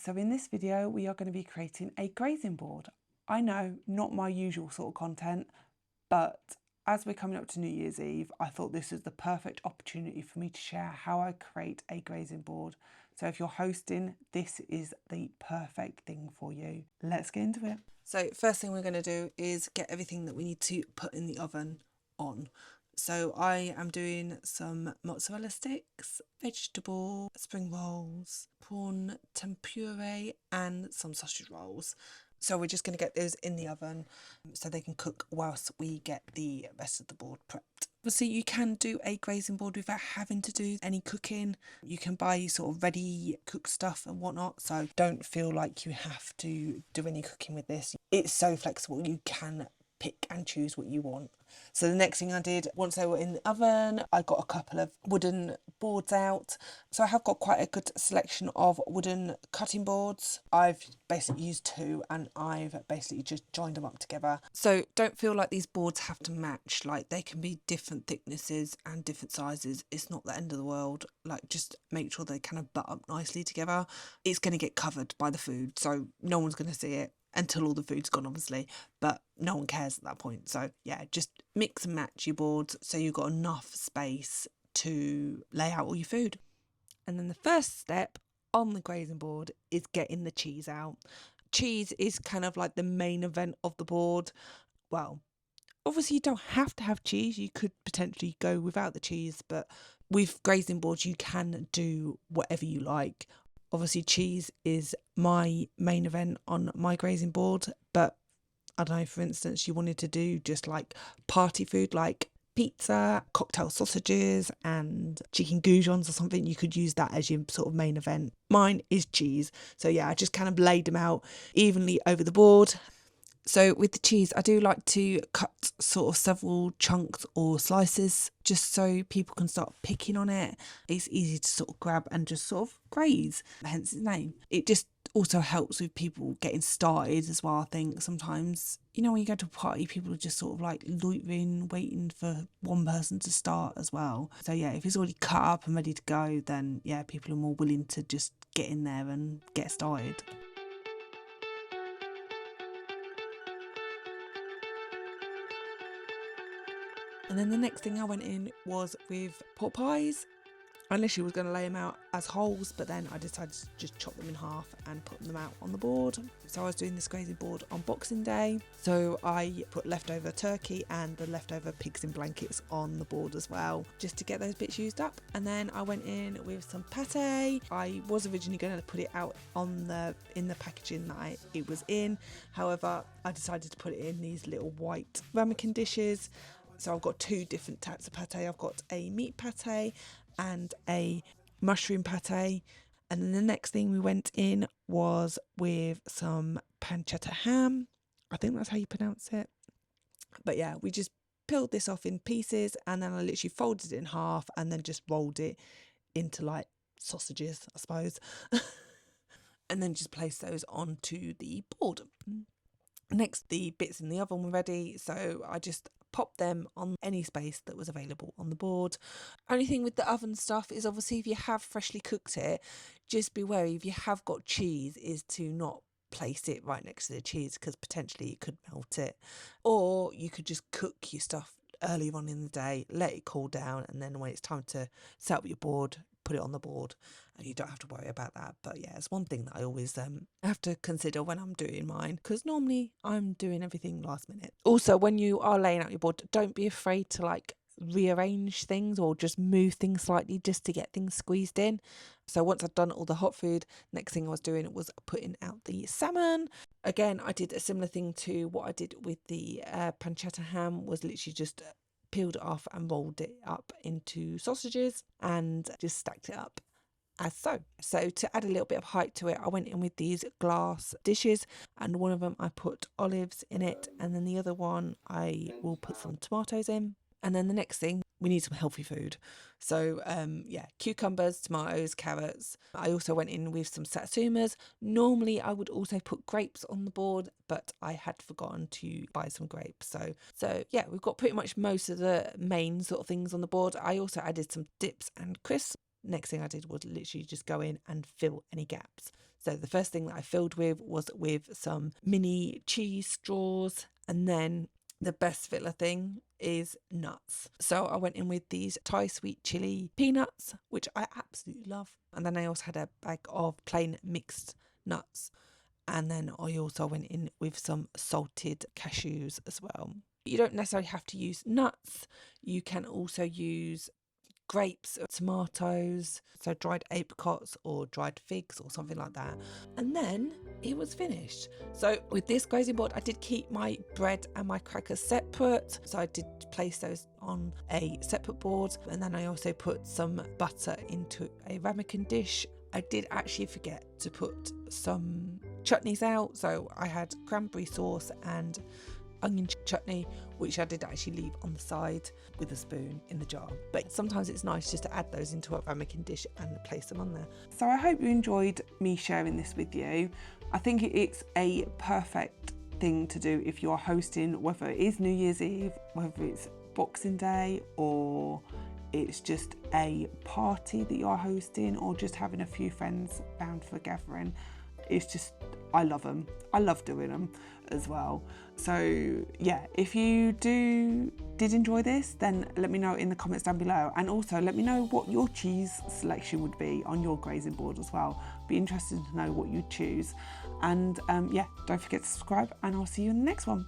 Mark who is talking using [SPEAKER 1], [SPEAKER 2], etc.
[SPEAKER 1] So in this video, we are going to be creating a grazing board. I know, not my usual sort of content, but as we're coming up to New Year's Eve, I thought this is the perfect opportunity for me to share how I create a grazing board. So if you're hosting, this is the perfect thing for you. Let's get into it. So first thing we're going to do is get everything that we need to put in the oven on. So I am doing some mozzarella sticks, vegetable spring rolls, prawn tempura and some sausage rolls. So we're just going to get those in the oven so they can cook whilst we get the rest of the board prepped. Obviously you can do a grazing board without having to do any cooking. You can buy sort of ready cooked stuff and whatnot, so don't feel like you have to do any cooking with this. It's so flexible, you can pick and choose what you want. So the next thing I did, once they were in the oven, I got a couple of wooden boards out. So I have got quite a good selection of wooden cutting boards. I've basically used two and I've basically just joined them up together. So don't feel like these boards have to match, like they can be different thicknesses and different sizes. It's not the end of the world. Like just make sure they kind of butt up nicely together. It's going to get covered by the food, so no one's going to see it until all the food's gone, obviously, but no one cares at that point. So yeah, just mix and match your boards so you've got enough space to lay out all your food. And then the first step on the grazing board is getting the cheese out. Cheese is kind of like the main event of the board. Well, obviously you don't have to have cheese, you could potentially go without the cheese, but with grazing boards you can do whatever you like. Obviously cheese is my main event on my grazing board, but I don't know, for instance, you wanted to do just like party food like pizza, cocktail sausages and chicken goujons or something, you could use that as your sort of main event. Mine is cheese, so yeah, I just kind of laid them out evenly over the board. So with the cheese, I do like to cut sort of several chunks or slices just so people can start picking on it. It's easy to sort of grab and just sort of graze, hence its name. It just also helps with people getting started as well, I think. Sometimes, you know, when you go to a party, people are just sort of like loitering, waiting for one person to start as well. So yeah, if it's already cut up and ready to go, then yeah, people are more willing to just get in there and get started. And then the next thing I went in was with pot pies. I initially was going to lay them out as wholes, but then I decided to just chop them in half and put them out on the board. So I was doing this grazing board on Boxing Day. So I put leftover turkey and the leftover pigs in blankets on the board as well, just to get those bits used up. And then I went in with some pate. I was originally going to put it out on in the packaging that it was in. However, I decided to put it in these little white ramekin dishes. So I've got two different types of pate. I've got a meat pate and a mushroom pate. And then the next thing we went in was with some pancetta ham. I think that's how you pronounce it. But yeah, we just peeled this off in pieces and then I literally folded it in half and then just rolled it into like sausages, I suppose. And then just placed those onto the board. Next, the bits in the oven were ready, so I just popped them on any space that was available on the board. Only thing with the oven stuff is obviously if you have freshly cooked it, just be wary if you have got cheese is to not place it right next to the cheese because potentially it could melt it. Or you could just cook your stuff earlier on in the day, let it cool down, and then when it's time to set up your board, put it on the board and you don't have to worry about that. But yeah, it's one thing that I always have to consider when I'm doing mine, because normally I'm doing everything last minute. Also, when you are laying out your board, don't be afraid to like rearrange things or just move things slightly just to get things squeezed in. So once I'd done all the hot food, next thing I was doing was putting out the salmon. Again, I did a similar thing to what I did with the pancetta ham, was literally just peeled it off and rolled it up into sausages and just stacked it up as so. So to add a little bit of height to it, I went in with these glass dishes and one of them I put olives in it and then the other one I will put some tomatoes in. And then the next thing, we need some healthy food. So yeah, cucumbers, tomatoes, carrots. I also went in with some satsumas. Normally I would also put grapes on the board, but I had forgotten to buy some grapes. So yeah, we've got pretty much most of the main sort of things on the board. I also added some dips and crisps.
[SPEAKER 2] next thing I did was literally just go in and fill any gaps. So the first thing that I filled with was with some mini cheese straws, and then the best filler thing is nuts. So I went in with these Thai sweet chili peanuts, which I absolutely love. And then I also had a bag of plain mixed nuts. And then I also went in with some salted cashews as well. You don't necessarily have to use nuts. You can also use grapes, tomatoes, so dried apricots or dried figs or something like that. And then it was finished. So with this grazing board, I did keep my bread and my crackers separate. So I did place those on a separate board. And then I also put some butter into a ramekin dish. I did actually forget to put some chutneys out. So I had cranberry sauce and onion chutney, which I did actually leave on the side with a spoon in the jar. But sometimes it's nice just to add those into a ramekin dish and place them on there.
[SPEAKER 1] So I hope you enjoyed me sharing this with you. I think it's a perfect thing to do if you're hosting, whether it is New Year's Eve, whether it's Boxing Day, or it's just a party that you're hosting, or just having a few friends round for a gathering. It's just, I love them. I love doing them as well. So yeah, if you did enjoy this, then let me know in the comments down below, and also let me know what your cheese selection would be on your grazing board as well. Be interested to know what you choose. And yeah, don't forget to subscribe, and I'll see you in the next one.